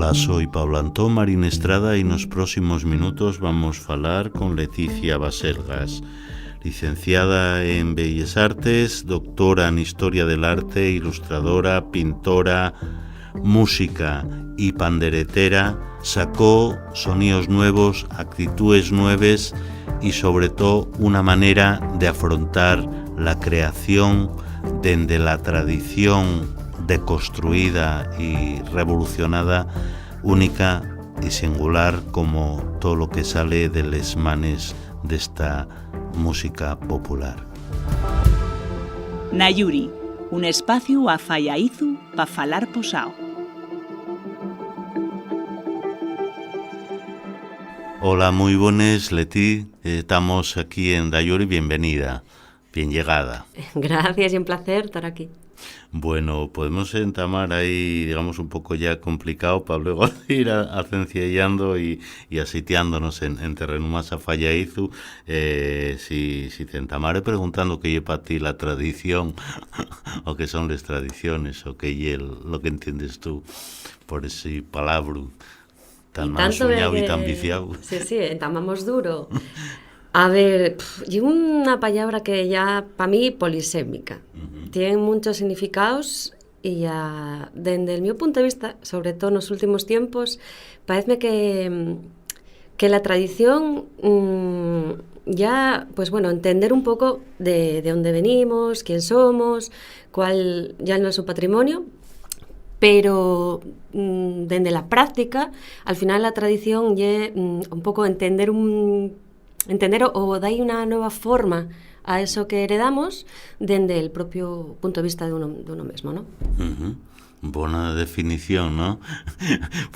Ola, soy Pablo Antón Marín Estrada y nos próximos minutos vamos falar con Leticia Baselgas, licenciada en Belles Artes, doctora en Historia del Arte, ilustradora, pintora, música y panderetera. Sacó sonidos nuevos, actitudes nuevas y sobre todo una manera de afrontar la creación desde la tradición deconstruida y revolucionada, única y singular como todo lo que sale de les manes d'esta música popular. Nayuri, un espacio a Fallaizu pa falar posao. Hola, muy buenas, Leti. Estamos aquí en Nayuri, bienvenida, bien llegada. Gracias y un placer estar aquí. Bueno, podemos entamar ahí, digamos, un poco ya complicado para luego ir acenciellando y asitiándonos en terreno más a Fallaizu. Si te entamare preguntando qué es para ti la tradición, o qué son las tradiciones, o qué es lo que entiendes tú por ese palabra tan mal soñado y tan viciado. Sí, entamamos duro. A ver, y una palabra que ya, para mí, polisémica. Tiene muchos significados y ya, desde mi punto de vista, sobre todo en los últimos tiempos, parece que la tradición ya, pues bueno, entender un poco de dónde venimos, quién somos, cuál ya es nuestro patrimonio, pero desde la práctica, al final la tradición ya un poco entender o dar una nueva forma a eso que heredamos desde el propio punto de vista de uno mismo, ¿no? Uh-huh. Buena definición, ¿no?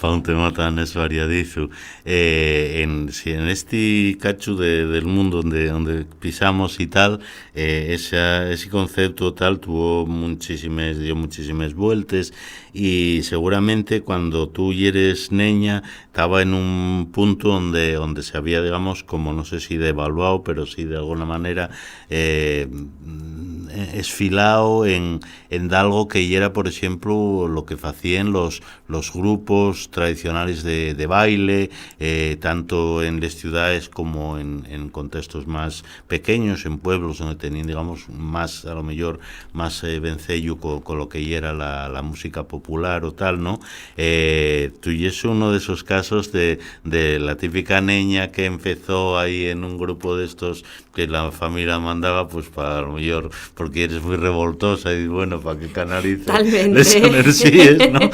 Para un tema tan esvariadizo. En este cacho del mundo donde pisamos y tal, ese concepto tal dio muchísimas vueltas, y seguramente cuando tú eres niña estaba en un punto donde se había, digamos, como no sé si devaluado, pero sí de alguna manera esfilado en algo que era, por ejemplo, lo que hacían los grupos tradicionales de baile, tanto en las ciudades como en contextos más pequeños, en pueblos donde tenían, digamos, más, a lo mejor, más vencello con lo que era la música popular o tal, ¿no? Tú y es uno de esos casos de la típica niña que empezó ahí en un grupo de estos que la familia mandaba, pues para lo mejor porque eres muy revoltosa y bueno, para que canalice las energías, ¿no?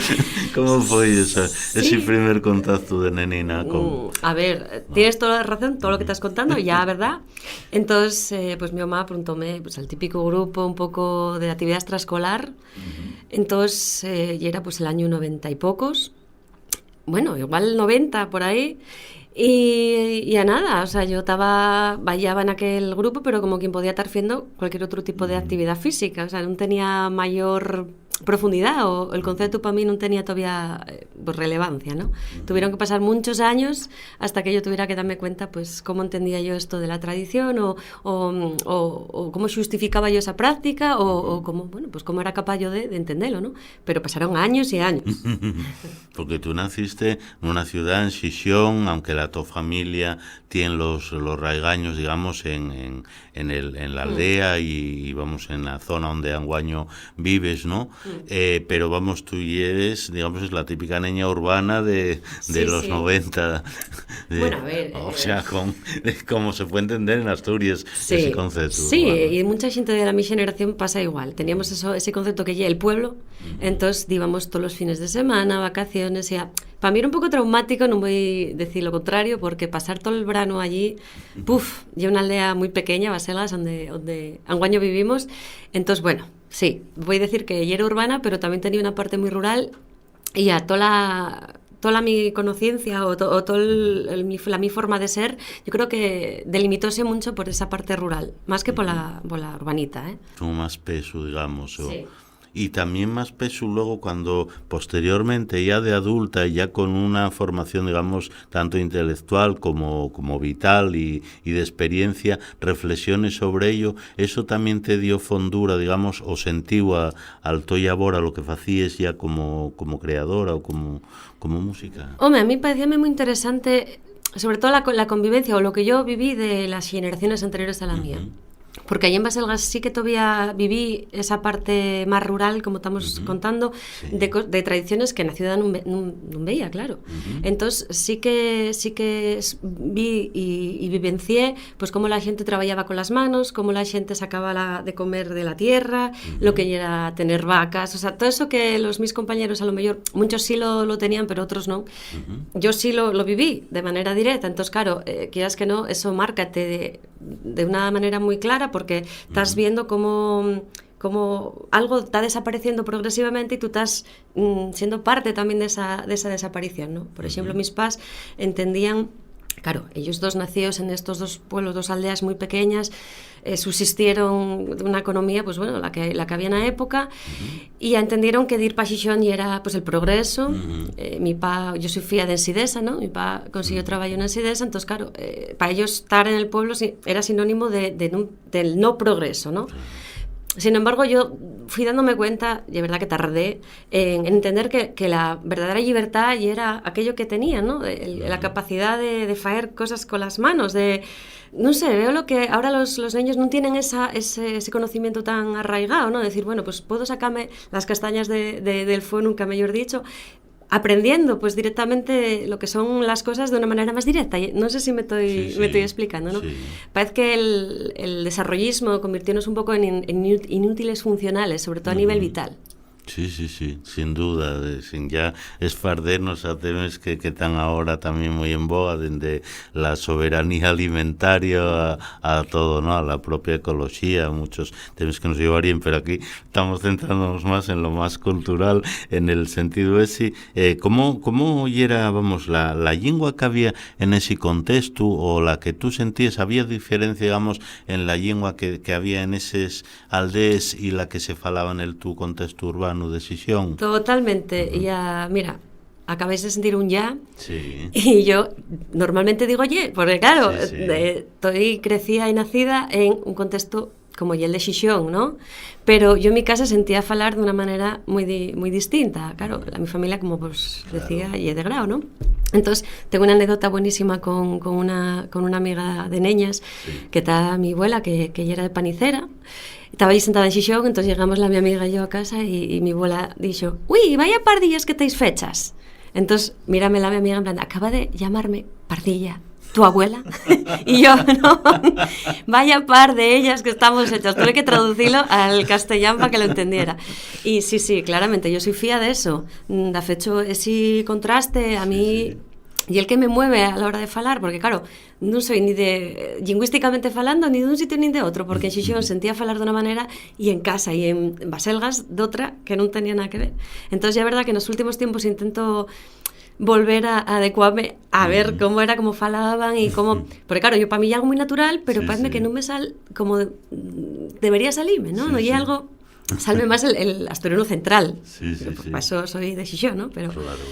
¿Cómo fue ese primer contacto de nenina con...? A ver, tienes toda la razón, todo lo que estás contando, ya, ¿verdad? Entonces, pues mi mamá preguntóme pues, al típico grupo un poco de actividad extraescolar. Entonces, y era pues el año 90 y pocos, bueno, igual 90 por ahí. Y a nada, o sea, yo vallaba en aquel grupo, pero como quien podía estar haciendo cualquier otro tipo de actividad física, o sea, no tenía mayor profundidad, o el concepto para mí no tenía todavía pues, relevancia, ¿no? Tuvieron que pasar muchos años hasta que yo tuviera que darme cuenta, pues, cómo entendía yo esto de la tradición, o cómo justificaba yo esa práctica, o cómo, bueno, pues cómo era capaz yo de entenderlo, ¿no? Pero pasaron años y años. Porque tú naciste en una ciudad en Xixón, aunque tu familia tiene los raigaños, digamos, en la aldea y vamos, en la zona donde anguaño vives, ¿no? Pero vamos, tú eres, digamos, es la típica niña urbana de los 90. Bueno, a ver... O sea, como se puede entender en Asturias ese concepto. Sí, urbano. Y mucha gente de mi generación pasa igual. Teníamos ese concepto que ya el pueblo, entonces íbamos todos los fines de semana, vacaciones, para mí era un poco traumático, no voy a decir lo contrario, porque pasar todo el verano allí, ya una aldea muy pequeña, Baselgas, donde anguaño vivimos, entonces, bueno, sí, voy a decir que ella era urbana, pero también tenía una parte muy rural, y ya toda mi conciencia o toda mi forma de ser, yo creo que delimitóse mucho por esa parte rural, más que por la urbanita, ¿eh? Como más peso, digamos. Sí. Y también más peso luego cuando posteriormente, ya de adulta, ya con una formación, digamos, tanto intelectual como vital y de experiencia, reflexiones sobre ello, eso también te dio fondura, digamos, o sentiu al toi agora lo que facíes ya como creadora ou como música? Home, a mí parecíame moi interesante, sobre todo la convivencia o lo que yo viví de las generaciones anteriores a la mía. Porque allí en Baselgas sí que todavía viví esa parte más rural, como estamos contando, sí. de tradiciones que en la ciudad non veía, claro. Entonces sí que vi y vivencié pues cómo la gente trabajaba con las manos, cómo la gente sacaba de comer de la tierra, lo que era tener vacas, o sea, todo eso que mis compañeros a lo mejor, muchos sí lo tenían, pero otros no. Yo sí lo viví de manera directa, entonces claro, quieras que no, eso márcate de una manera muy clara, porque estás viendo cómo algo está desapareciendo progresivamente y tú estás siendo parte también de esa desaparición, ¿no? Por ejemplo, mis padres entendían, claro, ellos dos nacidos en estos dos pueblos, dos aldeas muy pequeñas, subsistieron de una economía, pues bueno, la que había en la época, y ya entendieron que ir para Xixón y era pues el progreso. Mi pa, yo soy filla de Ensidesa, ¿no? Mi pa consiguió trabajo en Ensidesa, entonces claro, para ellos estar en el pueblo era sinónimo del no progreso, ¿no? Sin embargo, yo fui dándome cuenta, y es verdad que tardé, en entender que la verdadera libertad y era aquello que tenía, ¿no? La capacidad de hacer cosas con las manos, no sé, veo lo que ahora los niños no tienen ese conocimiento tan arraigado, ¿no? Decir, bueno, pues puedo sacarme las castañas del fuego, nunca mejor dicho, aprendiendo pues directamente lo que son las cosas de una manera más directa. No sé si me estoy explicando, ¿no? Sí. Parece que el desarrollismo convirtiéndonos un poco en inútiles funcionales, sobre todo a nivel vital. Sí, sin duda, sin ya esfardernos a temas que están ahora también muy en boga, desde la soberanía alimentaria a todo, ¿no? A la propia ecología, muchos temas que nos llevarían, pero aquí estamos centrándonos más en lo más cultural, en el sentido ese. ¿Cómo era, vamos, la lengua que había en ese contexto o la que tú sentías? ¿Había diferencia, digamos, en la lengua que había en esas aldeas y la que se falaba en tu contexto urbano de Xixón? Totalmente. Ya, mira, acabáis de sentir un ya, sí. Y yo normalmente digo ye, porque claro, estoy crecida y nacida en un contexto como el de Xixón, ¿no? Pero yo en mi casa sentía falar de una manera muy distinta. Claro, mi familia, como pues decía, y de grado, ¿no? Entonces, tengo una anécdota buenísima con una amiga de neñas, que está mi abuela, que ella era de Panicera. Estaba ahí sentada en Xixón, entonces llegamos mi amiga y yo a casa y mi abuela dijo, uy, vaya pardillas que teis fechas. Entonces, mírame mi amiga en plan, acaba de llamarme pardilla tu abuela. Y yo, no, vaya par de ellas que estamos hechas. Tuve que traducirlo al castellano para que lo entendiera. Y sí, claramente, yo soy fía de eso. De hecho, ese contraste a mí... Y el que me mueve a la hora de falar, porque claro, non soy ni de lingüísticamente falando ni de un sitio ni de otro, porque en Xixón sentía falar de una manera y en casa y en Baselgas de otra que non tenía nada que ver. Entonces ya é verdad que nos últimos tiempos intento volver a adecuarme a ver cómo era, cómo falaban y cómo... Porque claro, yo para mí é algo muy natural, pero parece que non me sal como debería salirme, ¿no? No é algo... Salme más el asturiano central. Para eso soy de Xixón, ¿no? Pero... Claro.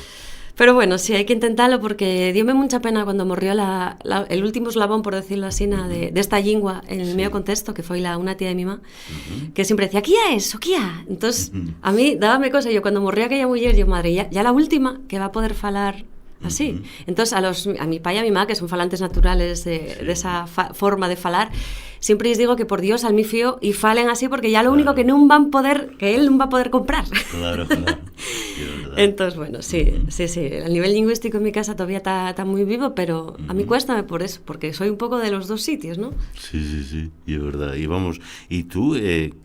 Pero bueno, sí, hay que intentarlo porque diome mucha pena cuando morrió el último eslabón, por decirlo así, de esta lingua en el mío contexto, que fue una tía de mi mamá, que siempre decía, ¿qué es eso? ¿Qué? Entonces, a mí dábame cosa, yo cuando morrió aquella mujer, yo, madre, ya la última que va a poder falar así. Entonces, a mi pa y a mi mamá, que son falantes naturales de esa forma de falar, siempre les digo que por Dios al mi fío y falen así porque ya lo único que él no va a poder comprar. Claro. Entonces, bueno, sí. El nivel lingüístico en mi casa todavía está muy vivo, pero a mí cuéstame por eso, porque soy un poco de los dos sitios, ¿no? Sí, y es verdad. Y tú,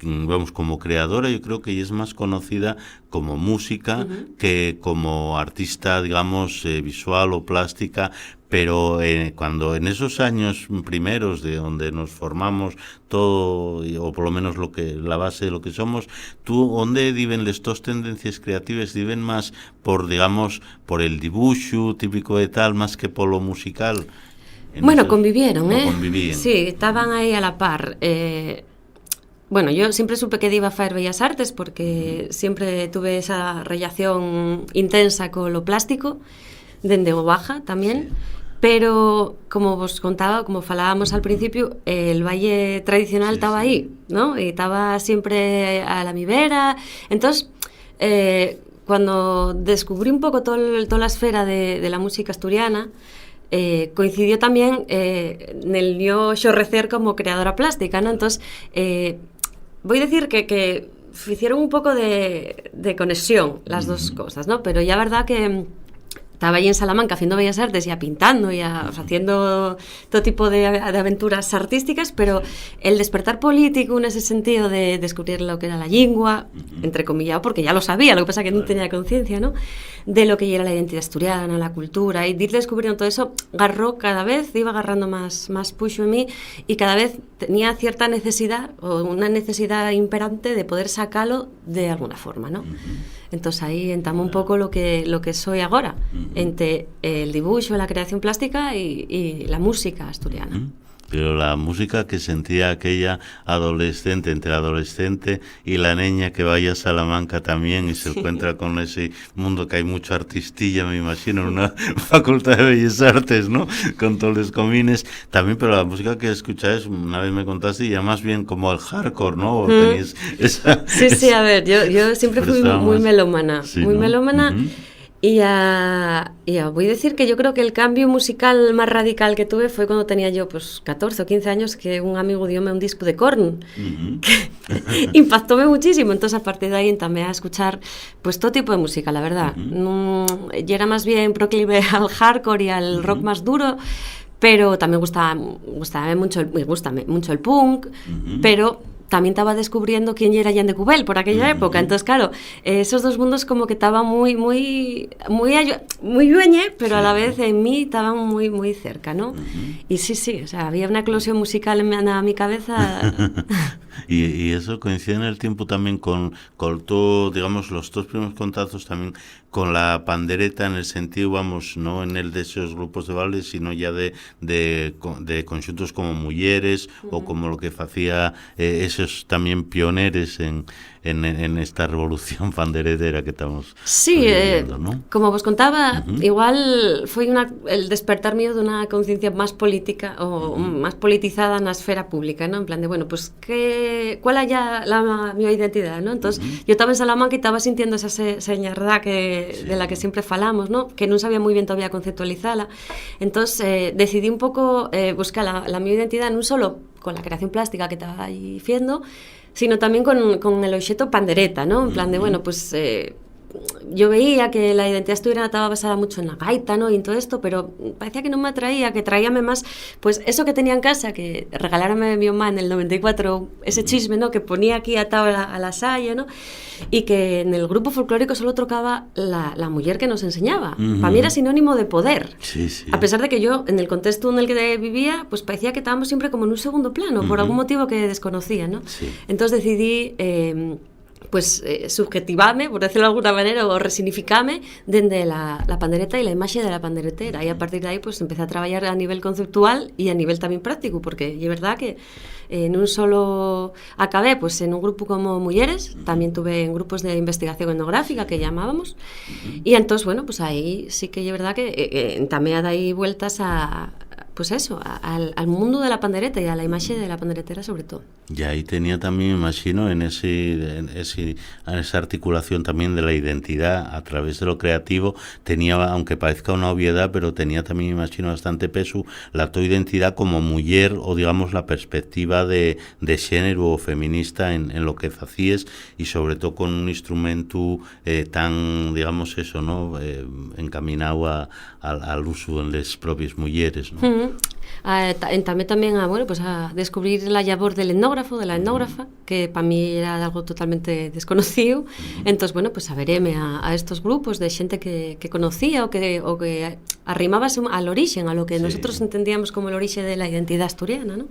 vamos, como creadora, yo creo que ella es más conocida como música que como artista, digamos, visual o plástica, pero cuando en esos años primeros de donde nos formamos todo, o por lo menos la base de lo que somos, ¿tú dónde viven estas tendencias creativas? ¿Viven más por el dibujo típico de tal, más que por lo musical? Bueno, convivieron, Convivían. Sí, estaban ahí a la par. bueno, yo siempre supe que iba a facer Bellas Artes porque siempre tuve esa relación intensa con lo plástico, dende o baja tamén, pero como vos contaba, como falábamos al principio, el baile tradicional estaba ahí, ¿no? Y estaba siempre a la mi vera. Entonces, cuando descubrí un poco toda la esfera de la música asturiana, coincidió también en el mío xorrecer como creadora plástica, ¿no? Entonces, voy a decir que hicieron un poco de conexión las dos cosas, ¿no? Pero ya verdad que estaba allí en Salamanca haciendo Bellas Artes y pintando y o sea, haciendo todo tipo de aventuras artísticas, pero el despertar político en ese sentido de descubrir lo que era la lingua, entrecomillado, porque ya lo sabía, lo que pasa que no tenía conciencia, ¿no? De lo que era la identidad asturiana, la cultura, y ir descubriendo todo eso, cada vez iba agarrando más puxo en mí, y cada vez tenía cierta necesidad, o una necesidad imperante de poder sacarlo de alguna forma, ¿no? Entonces ahí entamó un poco lo que soy ahora, entre el dibujo, la creación plástica y la música asturiana. Pero la música que sentía aquella adolescente, entre la adolescente y la niña que vaya a Salamanca también y se encuentra con ese mundo que hay mucho artistilla, me imagino, en una facultad de Bellas Artes, ¿no? Con todos los comines. También, pero la música que escucháis, una vez me contaste, ya más bien como el hardcore, ¿no? Tenéis esa, sí, a ver, yo siempre fui muy melómana, sí, muy, ¿no? Melómana. Y voy a decir que yo creo que el cambio musical más radical que tuve fue cuando tenía yo pues 14 o 15 años, que un amigo diome un disco de Korn, que impactóme muchísimo. Entonces a partir de ahí entamé a escuchar pues todo tipo de música, la verdad. Yo era más bien proclive al hardcore y al rock más duro, pero también me gusta mucho el punk, pero también estaba descubriendo quién era Jan de Cubel por aquella época. Entonces, claro, esos dos mundos como que estaban muy dueñe, pero a la vez en mí estaban muy cerca, ¿no? Y sí, o sea, había una eclosión musical en mi cabeza. Y eso coincide en el tiempo también con todo, digamos, los dos primeros contactos también con la pandereta, en el sentido, vamos, no en el de esos grupos de baile, sino ya de conjuntos como Mujeres o como lo que hacía esos también pioneros en esta revolución panderetera que estamos viviendo, ¿no? Como vos contaba, igual fue el despertar mío de una conciencia más política o más politizada en la esfera pública, ¿no? En plan de, bueno, pues ¿cuál haya mi identidad, ¿no? Entonces, yo estaba en Salamanca y estaba sintiendo esa señardad de la que siempre falamos, ¿no? Que no sabía muy bien todavía conceptualizarla. Entonces, decidí un poco buscar la mi identidad no solo con la creación plástica que estaba ahí haciendo, sino también con el objeto pandereta, ¿no? En plan de, bueno, pues yo veía que la identidad asturiana estaba basada mucho en la gaita, ¿no? Y en todo esto, pero parecía que no me atraía, que traíame más, pues eso que tenía en casa, que regalárame mi mamá en el 94, ese chisme, ¿no? Que ponía aquí atado a la saya, ¿no? Y que en el grupo folclórico solo tocaba la mujer que nos enseñaba. Para mí era sinónimo de poder. Sí. A pesar de que yo, en el contexto en el que vivía, pues parecía que estábamos siempre como en un segundo plano, por algún motivo que desconocía, ¿no? Sí. Entonces decidí subjetivarme, por decirlo de alguna manera, o resignificarme dende la pandereta y la imagen de la panderetera. Y a partir de ahí pues empecé a trabajar a nivel conceptual y a nivel también práctico, porque es verdad que no solo acabé pues en un grupo como Mujeres, también tuve en grupos de investigación etnográfica que llamábamos, y entonces bueno, pues ahí sí que es verdad que también ahí vueltas pues eso, al mundo de la pandereta y a la imagen de la panderetera sobre todo. Y ahí tenía también, me imagino, en esa articulación también de la identidad a través de lo creativo, tenía, aunque parezca una obviedad, pero tenía también, me imagino, bastante peso la tu identidad como mujer, o digamos la perspectiva de género o feminista en lo que hacías, y sobre todo con un instrumento tan, digamos eso, ¿no? Encaminado al uso en las propias mujeres, ¿no? También a descubrir la labor del etnógrafo, de la etnógrafa, que para mí era algo totalmente desconocido. Entonces, bueno, pues averéme a estos grupos de gente que conocía o que arrimábase al origen, a lo que nosotros entendíamos como el origen de la identidad asturiana, ¿no?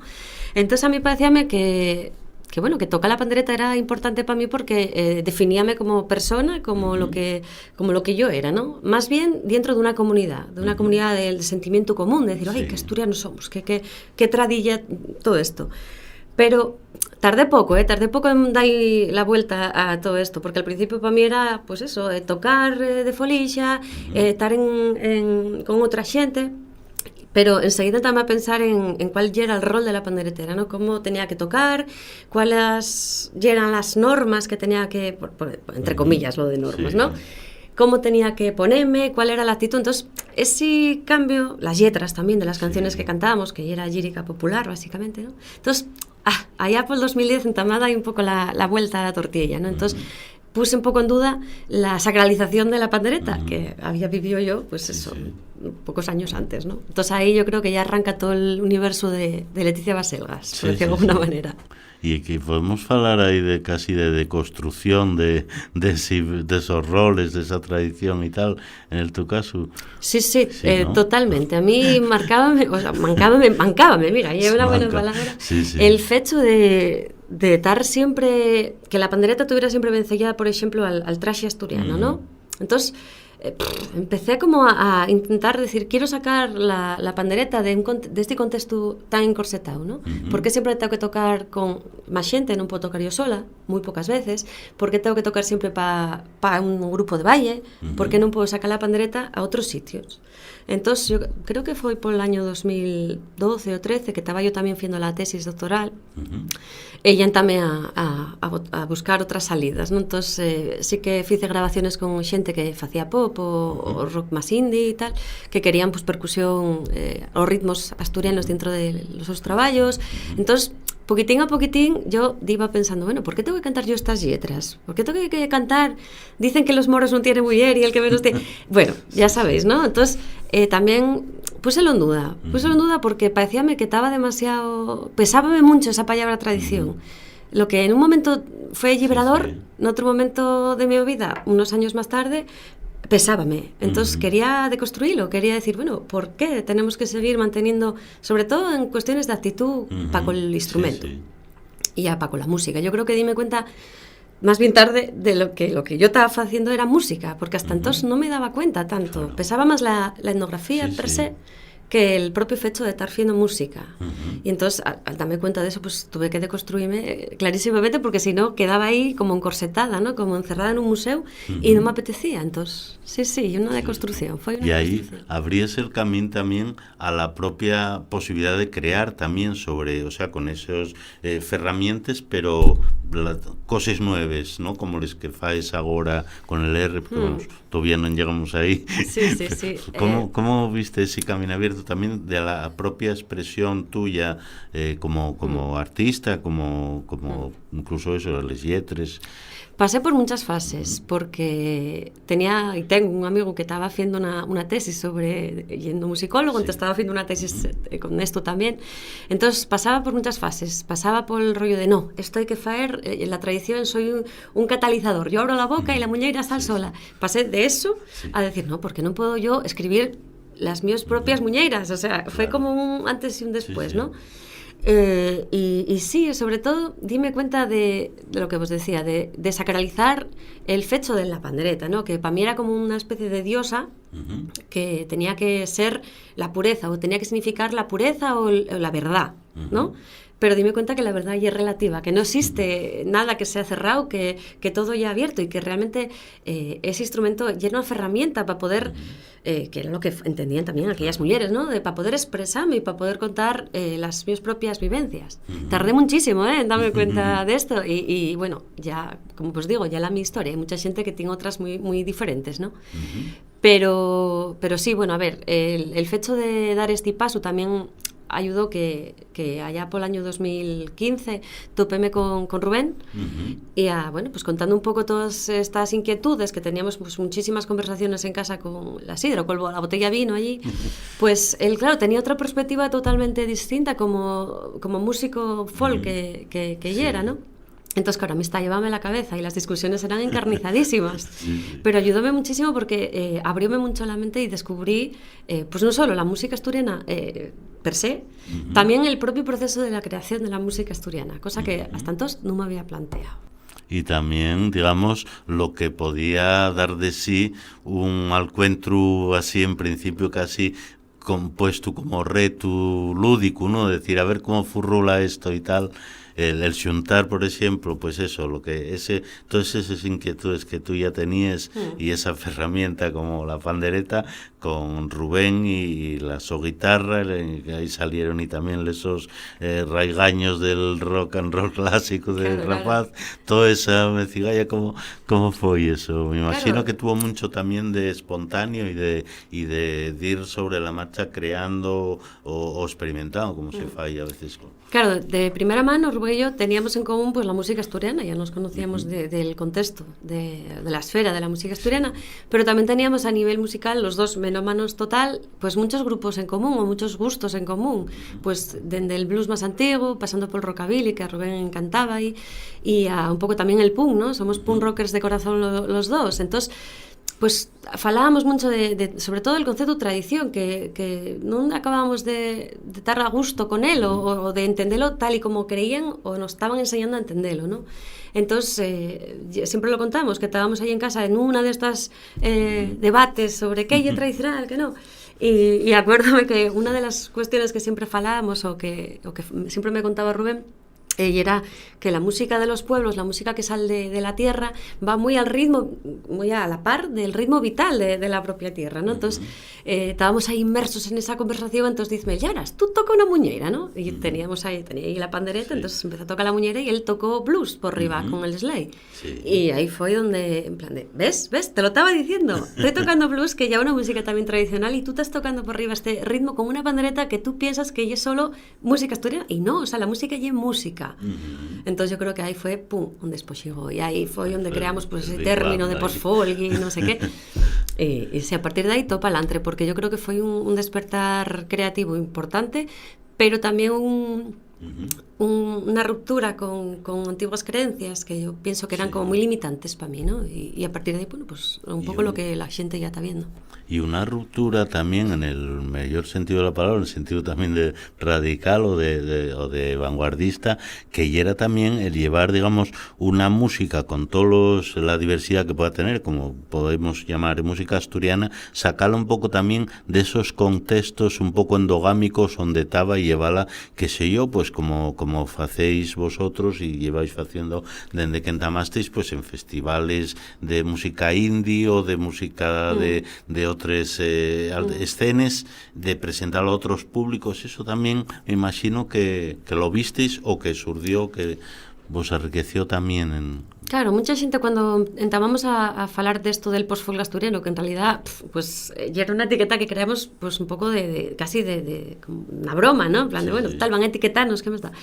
Entonces a mí parecíame que tocar la pandereta era importante para mí porque definíame como persona, como lo que yo era, ¿no? Más bien dentro de una comunidad del sentimiento común, de decir, ay, qué asturianos somos, qué tradilla todo esto. Pero tardé poco en dar la vuelta a todo esto, porque al principio para mí era, pues eso, tocar de folixa, estar con outra xente, pero enseguida tamén a pensar en cuál era el rol de la panderetera, ¿no? Cómo tenía que tocar, cuáles eran las normas que tenía que, entre comillas lo de normas, sí, ¿no? Cómo tenía que ponerme, cuál era la actitud. Entonces, ese cambio, las letras también de las canciones que cantábamos, que era lírica popular, básicamente, ¿no? Entonces, allá por el 2010 entamada hay un poco la vuelta a la tortilla, ¿no? Entonces, puse un poco en duda la sacralización de la pandereta, que había vivido yo, pues eso, pocos años antes, ¿no? Entonces ahí yo creo que ya arranca todo el universo de Leticia Baselgas, por decirlo de alguna manera. Y que podemos falar aí de casi de deconstrucción de esos roles, de esa tradición y tal, en el tu caso. Sí, ¿no? Totalmente. A mí mancábame, mira, y es una buena palabra, el fecho de estar siempre, que la pandereta tuviera siempre vencellada, por ejemplo, al traxe asturiano, ¿no? Entonces, empecé como a intentar decir, quiero sacar la pandereta de este contexto tan encorsetado, ¿no? Porque siempre tengo que tocar con máis xente, non podo tocar yo sola, moi pocas veces, porque tengo que tocar siempre para un grupo de baile, porque non podo sacar la pandereta a outros sitios. Entonces, yo creo que foi por el año 2012 ou 13 que estaba yo tamén fiendo la tesis doctoral, e llántame a buscar outras salidas, ¿no? Entonces, sí que fice grabaciones con xente que facía pop o rock más indie y tal, que querían pues percusión, os ritmos asturianos dentro de los seus traballos. Entonces, poquitín a poquitín yo iba pensando, bueno, ¿por qué tengo que cantar yo estas letras? ¿Por qué tengo que cantar? Dicen que los moros non tienen muller y el que menos tiene... Bueno, ya sabéis, ¿no? Entonces, también puselo en duda porque parecíame que estaba demasiado... Pesábame mucho esa palabra tradición. Lo que en un momento fue liberador, en otro momento de mi vida, unos años más tarde, pesábame. Entonces quería deconstruirlo, quería decir, bueno, ¿por qué tenemos que seguir manteniendo, sobre todo en cuestiones de actitud, para con el instrumento y ya para con la música? Yo creo que dime cuenta más bien tarde de lo que yo estaba haciendo era música, porque hasta entonces no me daba cuenta tanto. Claro. Pesaba más la etnografía per se que el propio hecho de estar haciendo música. Y entonces, al darme cuenta de eso, pues tuve que deconstruirme clarísimamente, porque si no, quedaba ahí como encorsetada, ¿no? Como encerrada en un museo, y no me apetecía. Entonces, una deconstrucción. Y ahí abrías el camino también a la propia posibilidad de crear también sobre, o sea, con esos herramientas, pero cosas nuevas, ¿no? Como les que faes ahora con el R, porque bueno, todavía no llegamos ahí. Sí. ¿Cómo viste ese camino abierto también de la propia expresión tuya como artista, como incluso eso, las letras? Pasé por muchas fases, porque tengo un amigo que estaba haciendo una tesis sobre, yendo musicólogo, entonces estaba haciendo una tesis con esto también. Entonces pasaba por muchas fases, pasaba por el rollo de no, esto hay que hacer, en la tradición soy un catalizador, yo abro la boca y la muñeira sale sola. Pasé de eso a decir, no, porque no puedo yo escribir las mías propias muñeiras, o sea, fue como un antes y un después, ¿no? Y sí, sobre todo, dime cuenta de lo que vos decía, de sacralizar el fecho de la pandereta, ¿no? Que para mí era como una especie de diosa que tenía que ser la pureza, o tenía que significar la pureza o la verdad, ¿no? Pero dime cuenta que la verdad ya es relativa, que no existe nada que sea cerrado, que todo ya abierto, y que realmente ese instrumento ya una herramienta para poder, que era lo que entendían también aquellas mujeres, ¿no? Para poder expresarme y para poder contar las mis propias vivencias. Tardé muchísimo en darme cuenta de esto, y bueno, ya, como os digo, ya la mi historia, hay mucha gente que tiene otras muy, muy diferentes, ¿no? Pero sí, bueno, a ver, el hecho de dar este paso también ayudó que allá por el año 2015 topéme con Rubén y bueno, pues contando un poco todas estas inquietudes que teníamos, pues muchísimas conversaciones en casa con la sidra, con la botella de vino allí, pues él, claro, tenía otra perspectiva totalmente distinta como músico folk que era, ¿no? Entonces, claro, a mí está llevándome la cabeza y las discusiones eran encarnizadísimas, pero ayudóme muchísimo porque abrióme mucho la mente y descubrí, pues no solo la música asturiana per se, también el propio proceso de la creación de la música asturiana, cosa que hasta entonces no me había planteado. Y también, digamos, lo que podía dar de sí un encuentro así, en principio casi compuesto como reto lúdico, ¿no? Decir, a ver cómo furrula esto y tal. el xuntar, por exemplo, pues eso, lo que todas esas inquietudes que tú ya tenías y esa herramienta como la pandereta con Rubén y la su guitarra, ahí salieron y también esos raigaños del rock and roll clásico de rapaz, toda esa mecigalla, ¿cómo fue eso? Me imagino que tuvo mucho también de espontáneo y de ir sobre la marcha creando o experimentando, como se falla a veces. Claro, de primera mano, Rubén y yo teníamos en común pues la música asturiana, ya nos conocíamos del contexto, de la esfera de la música asturiana, pero también teníamos a nivel musical, los dos melómanos total, pues muchos grupos en común o muchos gustos en común, pues desde el blues más antiguo, pasando por el rockabilly, que a Rubén encantaba, y a un poco también el punk, ¿no? Somos punk rockers de corazón los dos, entonces pues falábamos mucho sobre todo el concepto de tradición, que non acabábamos de estar a gusto con él o de entenderlo tal y como creían o nos estaban enseñando a entenderlo, ¿no? Entonces, siempre lo contamos, que estábamos ahí en casa en una de estas debates sobre qué es tradicional, qué no. Y acuérdame que una de las cuestiones que siempre falábamos o que siempre me contaba Rubén, y era que la música de los pueblos, la música que sale de la tierra, va muy al ritmo, muy a la par del ritmo vital de la propia tierra, ¿no? Entonces, estábamos ahí inmersos en esa conversación, entonces dice, ya verás, tú toca una muñeira, ¿no? Y tenía ahí la pandereta, entonces empezó a tocar la muñeira y él tocó blues por arriba con el sleigh. Sí. Y ahí fue donde, en plan de, ¿ves? Te lo estaba diciendo, estoy tocando blues, que ya una música también tradicional, y tú estás tocando por arriba este ritmo con una pandereta que tú piensas que es solo música asturiana, y no, o sea, la música ya es música. Entonces yo creo que ahí fue pum, donde después llegó, y ahí fue donde creamos pues ese término de post-folk y no sé qué, y a partir de ahí topa alantre, porque yo creo que fue un despertar creativo importante, pero también una ruptura con antiguas creencias que yo pienso que eran como muy limitantes para mí, ¿no? Y a partir de ahí, bueno, pues un poco lo que la gente ya está viendo. Y una ruptura también en el mayor sentido de la palabra, en el sentido también de radical o de vanguardista, que era también el llevar, digamos, una música con todos la diversidad que pueda tener, como podemos llamar música asturiana, sacarla un poco también de esos contextos un poco endogámicos donde estaba y llevarla, qué sé yo, pues como hacéis vosotros y lleváis haciendo desde que entamasteis, pues en festivales de música indie o de música de otras escenas, de presentarlo a otros públicos. Eso también me imagino que lo visteis o que surgió, que vos enriqueció también en... Claro, mucha xente cando entamamos a falar desto del post-folk asturiano, que en realidad pues ya era unha etiqueta que creamos pues un pouco casi de una broma, ¿no? En plan de, bueno, tal, van a etiquetarnos, ¿qué más da?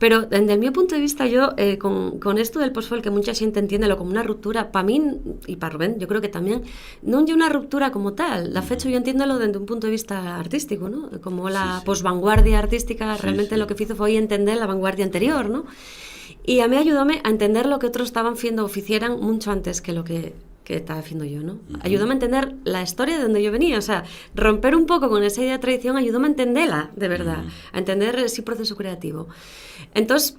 Pero desde el mío punto de vista, yo con esto del post-folk, que mucha xente entiéndelo como una ruptura, para mí y para Rubén, yo creo que también non é unha ruptura como tal. De fecho, yo entiéndolo desde un punto de vista artístico, ¿no? Como la posvanguardia artística realmente lo que fizo foi entender la vanguardia anterior, ¿no? Y a mí ayudóme a entender lo que otros estaban haciendo o hicieran mucho antes que lo que estaba haciendo yo, ¿no? Ayudóme a entender la historia de donde yo venía, o sea, romper un poco con esa idea de tradición ayudóme a entenderla, de verdad, a entender ese proceso creativo. Entonces,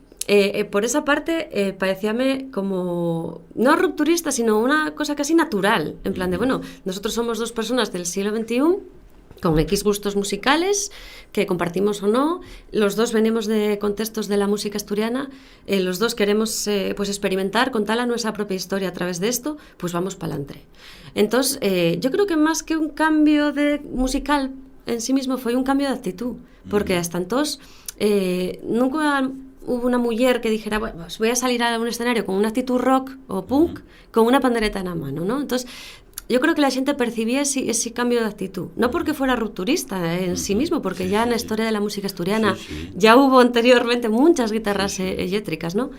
por esa parte, parecíame como, no rupturista, sino una cosa casi natural, en plan de, bueno, nosotros somos dos personas del siglo XXI, con X gustos musicales, que compartimos o no, los dos venimos de contextos de la música asturiana, los dos queremos pues experimentar, contar a nuestra propia historia a través de esto, pues vamos para adelante. Entonces, yo creo que más que un cambio musical en sí mismo, fue un cambio de actitud, porque hasta entonces nunca hubo una mujer que dijera, bueno, pues voy a salir a un escenario con una actitud rock o punk, con una pandereta en la mano, ¿no? Entonces, yo creo que la gente percibía ese cambio de actitud, no porque fuera rupturista en sí mismo, porque ya en la historia de la música asturiana ya hubo anteriormente muchas guitarras eléctricas, ¿no?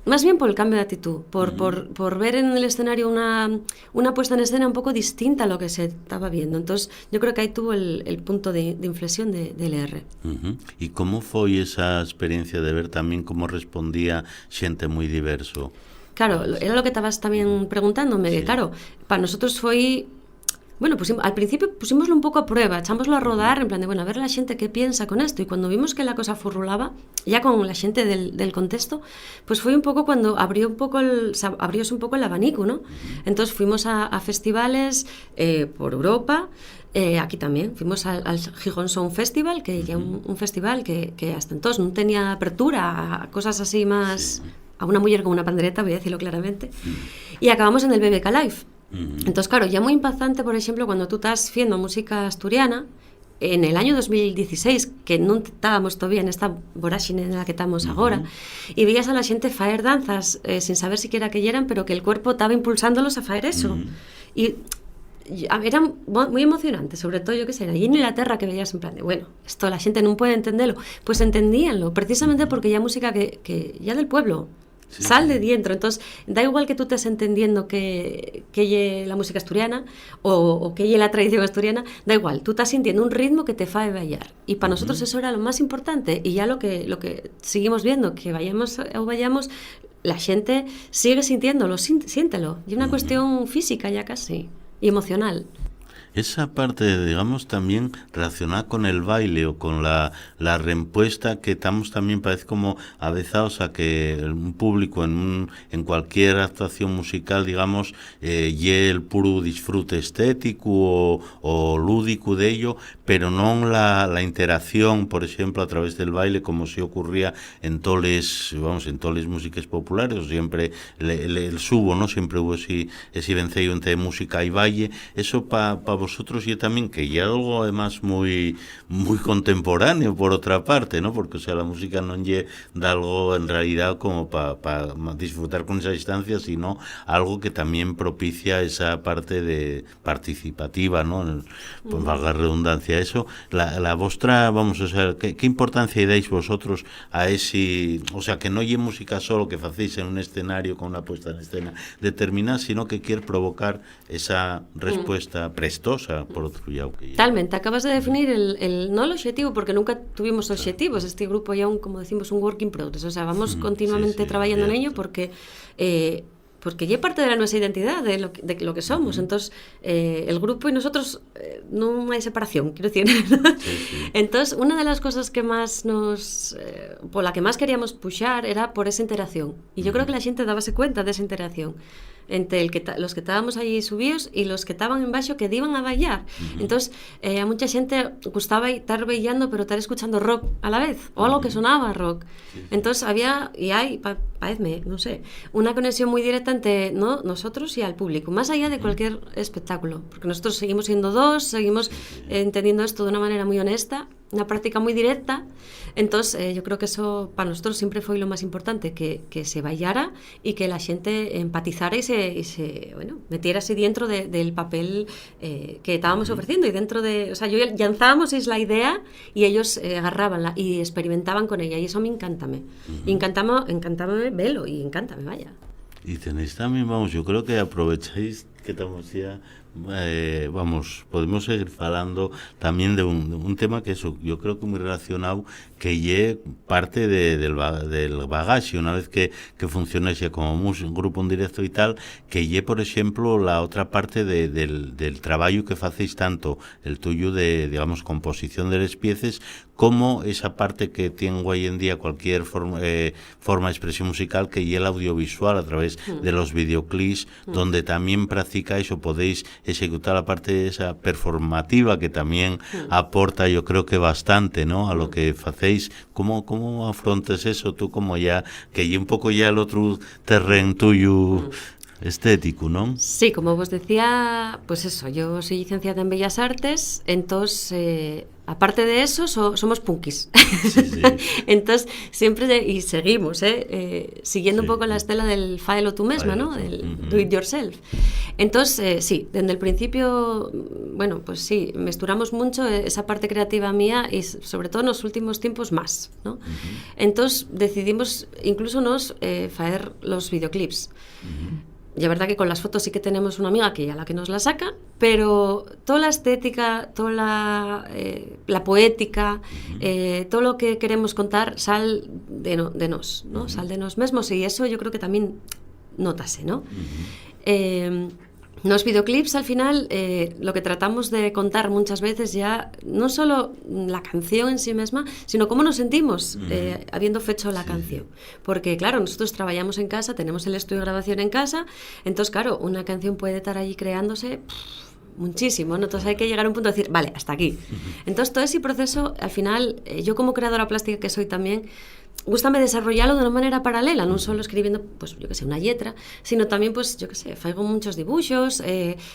Más bien por el cambio de actitud, por ver en el escenario una puesta en escena un poco distinta a lo que se estaba viendo. Entonces, yo creo que ahí tuvo el punto de inflexión de LR. ¿Y cómo fue esa experiencia de ver también cómo respondía gente muy diverso? Claro, era lo que estabas también preguntándome, que claro, para nosotros fue... Bueno, al principio pusimoslo un poco a prueba, echámoslo a rodar, en plan de, bueno, a ver la gente qué piensa con esto, y cuando vimos que la cosa furrulaba, ya con la gente del contexto, pues fue un poco cuando abrióse un poco el abanico, ¿no? Entonces fuimos a festivales por Europa, Aquí también, fuimos al Gijón Sound Festival, que ya un festival que hasta entonces non tenía apertura a cosas así más... A una muller con una pandereta, voy a decirlo claramente. Y acabamos en el BBK Live. Entonces, claro, ya muy impactante, por ejemplo, cuando tú estás haciendo música asturiana, en el año 2016, que non estábamos todavía en esta voráxine en la que estamos agora, y veías a la xente faer danzas sin saber siquiera que eran, pero que el cuerpo estaba impulsándolos a faer eso. Y era muy emocionante, sobre todo, yo que sé, allí en Inglaterra, que veías en plan de, bueno, esto la xente non puede entenderlo, pues entendíanlo, precisamente porque ya música que ya del pueblo, sal de dentro. Entonces, da igual que tú estés entendiendo que lle la música asturiana o que lle la tradición asturiana, da igual, tú estás sintiendo un ritmo que te fae bailar. Y para nosotros eso era lo más importante. Y ya lo que seguimos viendo, que vayamos o vayamos, la gente sigue sintiéndolo, siéntelo. Y una cuestión física ya casi, y emocional. Esa parte, digamos, también relacionada con el baile o con la respuesta que estamos también, parece como avezados a que un público en cualquier actuación musical, digamos, lle el puro disfrute estético o lúdico de ello, pero non la interacción, por ejemplo, a través del baile, como si ocurría en toles músicas populares, o siempre el subo, ¿no? Siempre hubo ese vencello entre música y baile. Eso para vosotros y también, que ya algo además muy contemporáneo por otra parte, ¿no? Porque, o sea, la música no lle da algo en realidad como para disfrutar con esa distancia, sino algo que también propicia esa parte de participativa, ¿no? Pues valga redundancia eso. La vostra, vamos, o sea, ¿qué importancia dais vosotros a ese, o sea, que no lle música solo que facéis en un escenario con una puesta en escena determinada, sino que quiere provocar esa respuesta prestosa, por otro lado. Totalmente, acabas de definir no el objetivo, porque nunca tuvimos objetivos. Este grupo ya, como decimos, un work in progress, o sea, vamos continuamente trabajando en ello porque ya es parte de nuestra identidad, de lo que somos. Entonces, el grupo y nosotros no hay separación, quiero decir. Entonces, una de las cosas que más por la que más queríamos pushar era por esa interacción. Y yo creo que la gente dábase cuenta de esa interacción entre los que estábamos allí subidos y los que estaban en baixo, que iban a bailar. Entonces, a mucha gente gustaba estar bailando, pero estar escuchando rock a la vez, o algo que sonaba rock. Entonces, había, y hay, parece, no sé, una conexión muy directa entre nosotros y al público, más allá de cualquier espectáculo, porque nosotros seguimos siendo dos, seguimos entendiendo esto de una manera muy honesta, una práctica muy directa. Entonces, yo creo que eso para nosotros siempre fue lo más importante, que se bailara y que la gente empatizara y se metiérase dentro del papel que estábamos ofreciendo, y dentro de, o sea, yo lanzábamos la idea y ellos agarrabanla y experimentaban con ella, y eso me encántame. Y encantábame verlo, y encántame, vaya. Y tenéis también, vamos, yo creo que aprovecháis que estamos ya, podemos seguir falando también de un tema que eso, yo creo que muy relacionado, que lle parte del bagaje, una vez que funcionáis ya como un grupo en directo y tal, que lle, por ejemplo, la otra parte del trabajo que facéis, tanto el tuyo de, digamos, composición de las piezas, como esa parte que tiene hoy en día cualquier forma de expresión musical, que lle el audiovisual a través de los videoclips, donde también practicáis o podéis ejecutar la parte esa performativa, que también aporta, yo creo que bastante, ¿no?, a lo que facéis. ¿Cómo afrontas eso tú, como ya, que hay un poco ya el otro terreno tuyo estético, ¿no? Sí, como vos decía, pues eso, yo soy licenciada en Bellas Artes, entonces, aparte de eso, somos punkis. Sí. Entonces, siempre, y seguimos, siguiendo un poco la estela del fáelo tú misma, ¿no?, del do it yourself. Entonces, sí, desde el principio, bueno, pues sí, mezclamos mucho esa parte creativa mía, y sobre todo en los últimos tiempos más, ¿no? Entonces, decidimos incluso faer los videoclips. Y la verdad que con las fotos sí que tenemos una amiga que ya la que nos la saca, pero toda la estética, toda la poética, todo lo que queremos contar sal de nos, ¿no? Sal de nos mismos, y eso yo creo que también nótase, ¿no? Los videoclips, al final, lo que tratamos de contar muchas veces ya, no solo la canción en sí misma, sino cómo nos sentimos habiendo hecho la canción. Porque, claro, nosotros trabajamos en casa, tenemos el estudio de grabación en casa, entonces, claro, una canción puede estar allí creándose muchísimo, ¿no? Entonces hay que llegar a un punto de decir, vale, hasta aquí. Entonces todo ese proceso, al final, yo como creadora plástica que soy también, gústame desarrollarlo de una manera paralela, non solo escribiendo, pues, yo que sé, unha letra, sino tamén, pues, yo que sé, faigo muchos dibuixos,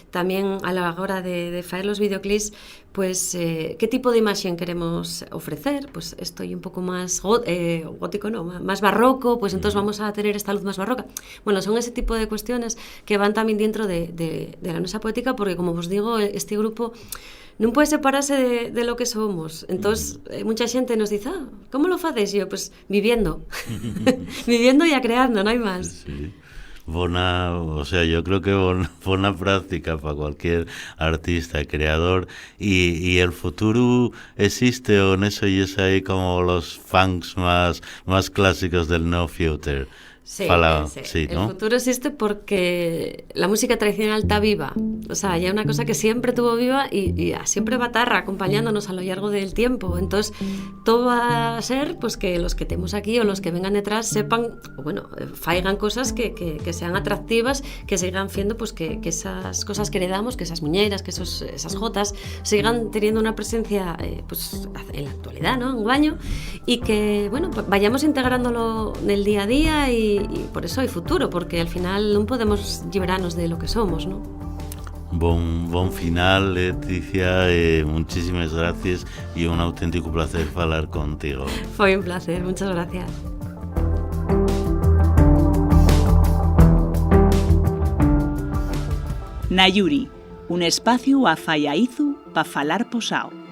tamén a la hora de faer los videoclips, pues, que tipo de imaxen queremos ofrecer, pues, estoy un pouco máis gótico, no, máis barroco, pues, entonces vamos a tener esta luz máis barroca. Bueno, son ese tipo de cuestiones que van tamén dentro de la nosa poética, porque, como vos digo, este grupo non pode separarse de lo que somos. Entonces, mucha xente nos dice, como lo faces? E eu, pues, viviendo. Viviendo e a creando, non hai máis. Sí. O sea, yo creo que buena práctica para cualquier artista, creador. Y el futuro existe, o en eso y es ahí como los funks más clásicos del No Future. Sí, sí, el ¿no? futuro existe porque la música tradicional está viva. O sea, ya una cosa que siempre estuvo viva y siempre va a estar acompañándonos a lo largo del tiempo. Entonces, todo va a ser pues que los que estemos aquí o los que vengan detrás sepan, o bueno, faigan cosas que sean atractivas, que sigan haciendo pues que esas cosas que heredamos, que esas muñeiras, que esas jotas, sigan teniendo una presencia pues en la actualidad, ¿no? En un baño, y que, bueno, pues vayamos integrándolo en el día a día y por eso hay futuro, porque al final non podemos librarnos de lo que somos, ¿no? Bon final, Leticia, muchísimas gracias y un auténtico placer falar contigo. Foi un placer, muchas gracias. Nayuri, un espacio a Fallaizu pa falar posao.